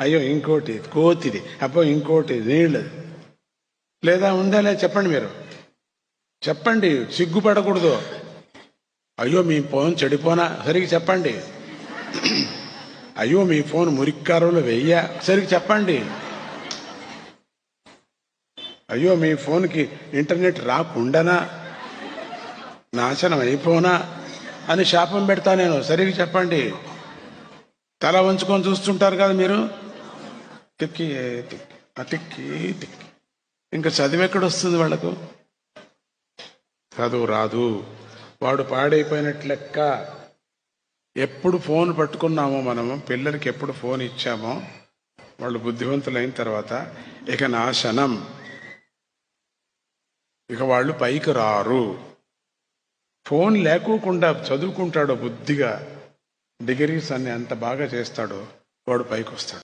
అయ్యో ఇంకోటి కోతిది, అబ్బో ఇంకోటి నీళ్ళది. లేదా ఉందా లేదా చెప్పండి, మీరు చెప్పండి, సిగ్గుపడకూడదు. అయ్యో మీ ఫోన్ చెడిపోనా, సరిగ్గా చెప్పండి. అయ్యో మీ ఫోన్ మురిక్కారులో వెయ్యా, సరిగ్గా చెప్పండి. అయ్యో మీ ఫోన్కి ఇంటర్నెట్ రాకుండానా, నాశనం అయిపోనా అని శాపం పెడతా నేను, సరిగ్గా చెప్పండి. తల వంచుకొని చూస్తుంటారు కదా మీరు, తిక్కి తిక్కి తిక్కి. ఇంకా చదివి ఎక్కడొస్తుంది వాళ్లకు? చదువు రాదు, వాడు పాడైపోయినట్లు లెక్క. ఎప్పుడు ఫోన్ పట్టుకున్నామో మనము, పిల్లలకి ఎప్పుడు ఫోన్ ఇచ్చామో, వాళ్ళు బుద్ధివంతులైన తర్వాత ఇక నాశనం, ఇక వాళ్ళు పైకి రారు. ఫోన్ లేకోకుండా చదువుకుంటాడో బుద్ధిగా, డిగ్రీస్ అన్ని అంత బాగా చేస్తాడో వాడు పైకి వస్తాడు.